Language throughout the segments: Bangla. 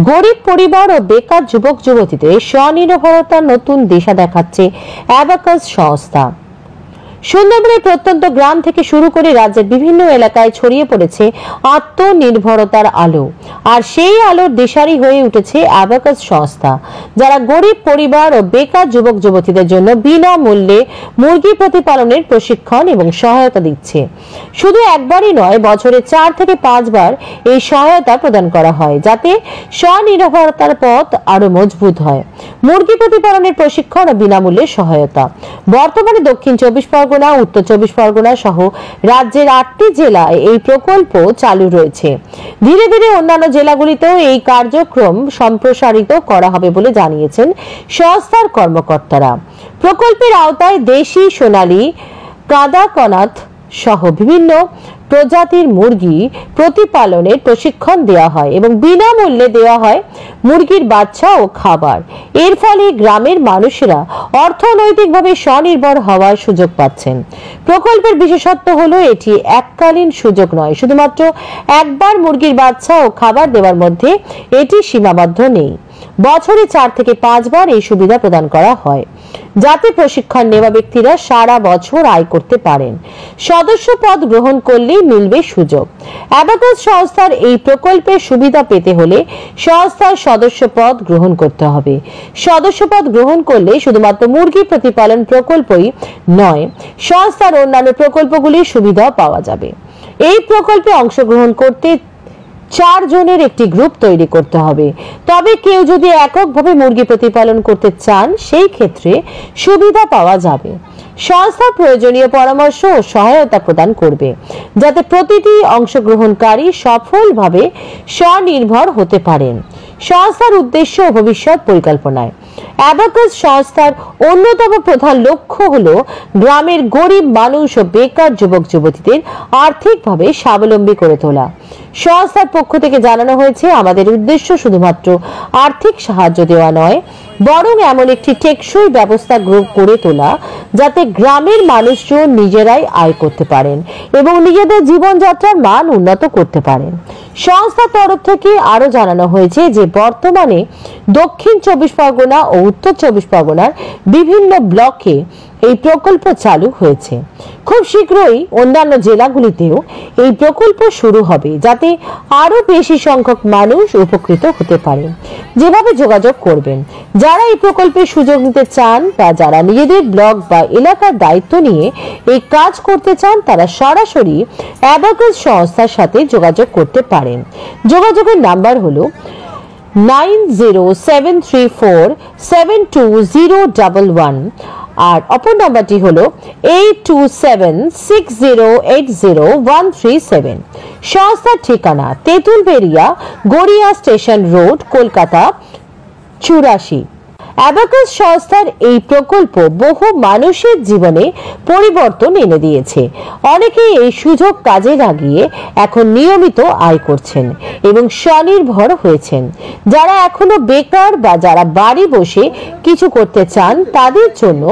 গরিব পরিবার ও বেকার যুবক যুবতীদের স্বনির্ভরতার নতুন দিশা দেখাচ্ছে অ্যাবাকাস সংস্থা। সুন্দরবনের প্রত্যন্ত গ্রাম থেকে শুরু করে রাজ্যের বিভিন্ন এলাকায় ছড়িয়ে পড়েছে আত্মনির্ভরতার আলো, আর সেই আলোর দিশারি হয়ে উঠেছে অ্যাবাকাস সংস্থা, যারা গরিব পরিবার ও বেকার যুবক যুবতীদের জন্য বিনামূল্যে মুরগি প্রতিপালনের প্রশিক্ষণ এবং সহায়তা দিচ্ছে। শুধু একবারই নয়, বছরে 4 থেকে 5 বার এই সহায়তা প্রদান করা হয়, যাতে স্বনির্ভরতার পথ আরো মজবুত হয়। মুরগি প্রতিপালনের প্রশিক্ষণ ও বিনামূল্যে সহায়তা বর্তমানে দক্ষিণ 24 পরগনা, উত্তর 24 পরগনা সহ রাজ্যের 8টি জেলায় এই প্রকল্প চালু রয়েছে। ধীরে ধীরে অন্যান্য জেলাগুলিতেও এই কার্যক্রম সম্প্রসারিত করা হবে বলে জানিয়েছেন সংস্থার কর্মকর্তারা। প্রকল্পের আওতায় দেশি, সোনালী, কাদাকনাথ সহ বিভিন্ন প্রজাতির মুরগি প্রতিপালনের প্রশিক্ষণ দেওয়া হয় এবং বিনামূল্যে দেওয়া হয় মুরগির বাচ্চা ও খাবার। এর ফলে গ্রামের মানুষেরা অর্থনৈতিকভাবে স্বনির্ভর হওয়ার সুযোগ পাচ্ছেন। প্রকল্পের বিশেষত্ব হলো এটি এককালীন সুযোগ নয়, শুধুমাত্র একবার মুরগির বাচ্চা ও খাবার দেওয়ার মধ্যে এটি সীমাবদ্ধ নেই। বছরে 4 থেকে 5 বার এই সুবিধা প্রদান করা হয়, যাতে প্রশিক্ষণ নেওয়া ব্যক্তিরা সারা বছর আয় করতে পারেন। সদস্য পদ গ্রহণ করলেই মিলবে সুযোগ। অ্যাবাকাস সংস্থার এই প্রকল্পের সুবিধা পেতে হলে সংস্থার সদস্য পদ গ্রহণ করতে হবে। সদস্য পদ গ্রহণ করলে শুধুমাত্র মুরগি প্রতিপালন প্রকল্পই নয়, সংস্থার অন্যান্য প্রকল্পগুলির সুবিধা পাওয়া যাবে। এই প্রকল্পে অংশগ্রহণ করতে 4 জনের একটি গ্রুপ তৈরি করতে হবে। তবে কেউ যদি এককভাবে মুরগি প্রতিপালন করতে চান, সেই ক্ষেত্রে সুবিধা পাওয়া যাবে। সংস্থা প্রয়োজনীয় পরামর্শ ও সহায়তা প্রদান করবে, যাতে প্রতিটি অংশগ্রহণকারী সফলভাবে স্বনির্ভর হতে পারেন। সংস্থার উদ্দেশ্য ও ভবিষ্যৎ পরিকল্পনায় অ্যাবাকাস সংস্থার অন্যতম প্রধান লক্ষ্য হলো গ্রামের গরিব মানুষ ও বেকার যুবক যুবতীদের আর্থিকভাবে স্বাবলম্বী করে তোলা। সংস্থার পক্ষ থেকে জানানো হয়েছে, আমাদের উদ্দেশ্য শুধুমাত্র আর্থিক সাহায্য দেওয়া নয়, বরং এমন একটি টেকসই ব্যবস্থা গড়ে তোলা যাতে গ্রামের মানুষজন নিজেরাই আয় করতে পারেন এবং নিজেদের জীবনযাত্রার মান উন্নত করতে পারেন। সংস্থার তরফ থেকে আরো জানানো হয়েছে যে বর্তমানে দক্ষিণ 24 পরগনা ও উত্তর 24 পরগনার বিভিন্ন ব্লকে এই প্রকল্প চালু হয়েছে। খুব শীঘ্রই অন্যান্য জেলাগুলিতেও এই প্রকল্প শুরু হবে, যাতে আরো বেশি সংখ্যক মানুষ উপকৃত হতে পারেন। যেভাবে যোগাযোগ করবেন, যারা এই প্রকল্পের সুযোগ নিতে চান বা যারা নিজেদের ব্লক বা এলাকার দায়িত্ব নিয়ে এই কাজ করতে চান, তারা সরাসরি অ্যাবাকাস সংস্থার সাথে যোগাযোগ করতে পারেন। যোগাযোগের নাম্বার হলো 9073472011 আর অপর নাম্বারটি হলো 8276080137। সংস্থার ঠিকানা Tentulberia, Garia station road, Kolkata 84। Abacus সংস্থার এই প্রকল্প বহু মানুষের জীবনে পরিবর্তন এনে দিয়েছে। অনেকেই এই সুযোগ কাজে লাগিয়ে এখন নিয়মিত আয় করছেন এবং স্বনির্ভর হয়েছেন। যারা এখনো বেকার বা যারা বাড়ি বসে কিছু করতে চান, তাদের জন্য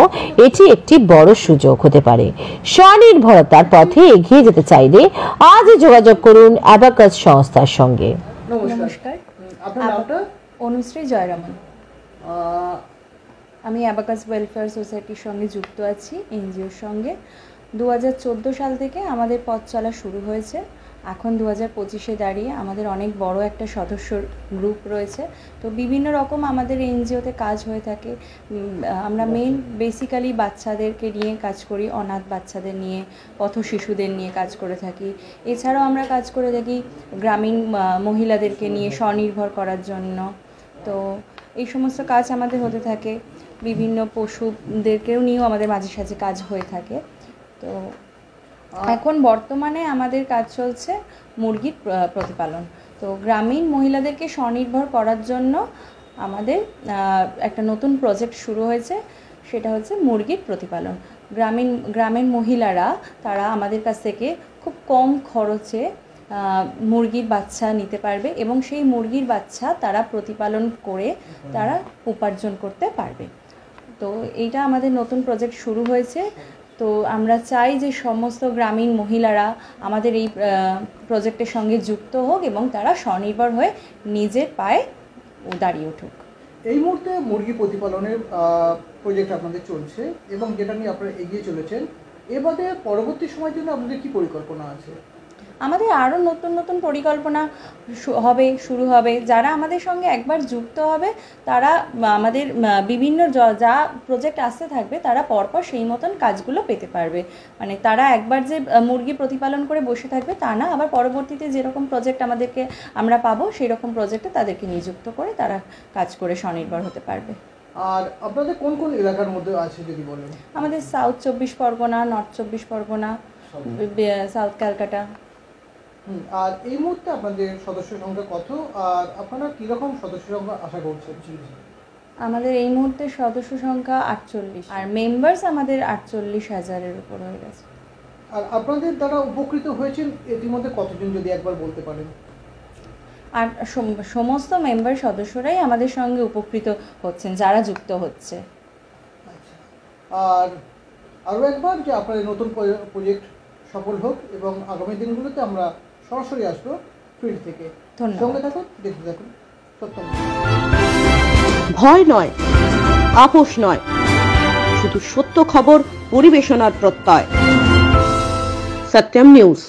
এটি একটি বড় সুযোগ হতে পারে। স্বনির্ভরতার পথে এগিয়ে যেতে চাইলে আজই যোগাযোগ করুন অ্যাবাকাস সংস্থার সঙ্গে। নমস্কার, আপনার নামটা? অনুশ্রী জয়রামন। আমি অ্যাবাকাস ওয়েলফেয়ার সোসাইটির সঙ্গে যুক্ত আছি, এনজিওর সঙ্গে। 2014 সাল থেকে আমাদের পথ চলা শুরু হয়েছে। এখন 2025-এ দাঁড়িয়ে আমাদের অনেক বড় একটা সদস্যর গ্রুপ রয়েছে। তো বিভিন্ন রকম আমাদের এনজিওতে কাজ হয়ে থাকে। আমরা বেসিক্যালি বাচ্চাদেরকে নিয়ে কাজ করি, অনাথ বাচ্চাদের নিয়ে, পথ শিশুদের নিয়ে কাজ করে থাকি। এছাড়াও আমরা কাজ করে থাকি গ্রামীণ মহিলাদেরকে নিয়ে স্বনির্ভর করার জন্য। তো এই সমস্ত কাজ আমাদের হতে থাকে। বিভিন্ন পশুদেরকেও নিয়েও আমাদের মাঝে সাঝে কাজ হয়ে থাকে। তো এখন বর্তমানে আমাদের কাজ চলছে মুরগির প্রতিপালন। তো গ্রামীণ মহিলাদেরকে স্বনির্ভর করার জন্য আমাদের একটা নতুন প্রজেক্ট শুরু হয়েছে, সেটা হচ্ছে মুরগির প্রতিপালন। গ্রামের মহিলারা তারা আমাদের কাছ থেকে খুব কম খরচে মুরগির বাচ্চা নিতে পারবে এবং সেই মুরগির বাচ্চা তারা প্রতিপালন করে তারা উপার্জন করতে পারবে। তো এইটা আমাদের নতুন প্রজেক্ট শুরু হয়েছে। তো আমরা চাই যে সমস্ত গ্রামীণ মহিলারা আমাদের এই প্রজেক্টের সঙ্গে যুক্ত হোক এবং তারা স্বনির্ভর হয়ে নিজের পায়ে দাঁড়িয়ে উঠুক। এই মুহূর্তে মুরগি প্রতিপালনের প্রজেক্ট আপনাদের চলছে এবং যেটা নিয়ে আপনারা এগিয়ে চলেছেন, এবারে পরবর্তী সময়ের জন্য আপনাদের কি পরিকল্পনা আছে? আমাদের আরও নতুন নতুন পরিকল্পনা শুরু হবে। যারা আমাদের সঙ্গে একবার যুক্ত হবে তারা আমাদের বিভিন্ন যা প্রজেক্ট আসতে থাকবে তারা পরপর সেই মতন কাজগুলো পেতে পারবে। মানে তারা একবার যে মুরগি প্রতিপালন করে বসে থাকবে তা না, আবার পরবর্তীতে যেরকম প্রজেক্ট আমরা পাবো সেই রকম প্রজেক্টে তাদেরকে নিযুক্ত করে তারা কাজ করে স্বনির্ভর হতে পারবে। আর আপনাদের কোন কোন এলাকার মধ্যে আছে যদি বলেন? আমাদের south 24 Pargana, north 24 Pargana, south Calcutta. আর এই মুহূর্তে আপনাদের সদস্য সংখ্যা কত, আর আপনারা কীরকম সদস্য সংখ্যা আশা করছেন? আমাদের এই মুহূর্তে সদস্য সংখ্যা 48 আর মেম্বার্স আমাদের 48,000-এর উপর হয়ে গেছে। আর আপনাদের দ্বারা উপকৃত হয়েছেন ইতিমধ্যে কতজন যদি একবার বলতে পারেন? আর সমস্ত মেম্বার সদস্যরাই আমাদের সঙ্গে উপকৃত হচ্ছেন যারা যুক্ত হচ্ছে। আচ্ছা, আর আরও একবার যে আপনাদের নতুন প্রজেক্ট সফল হোক এবং আগামী দিনগুলোতে আমরা সরাসরি আসবো ফিল্ড থেকে। ধন্যবাদ। সঙ্গে থাকুন, দেখতে থাকুন সত্যম। ভয় নয়, আপোষ নয়, শুধু সত্য খবর পরিবেশনার প্রত্যয়। সত্যম নিউজ।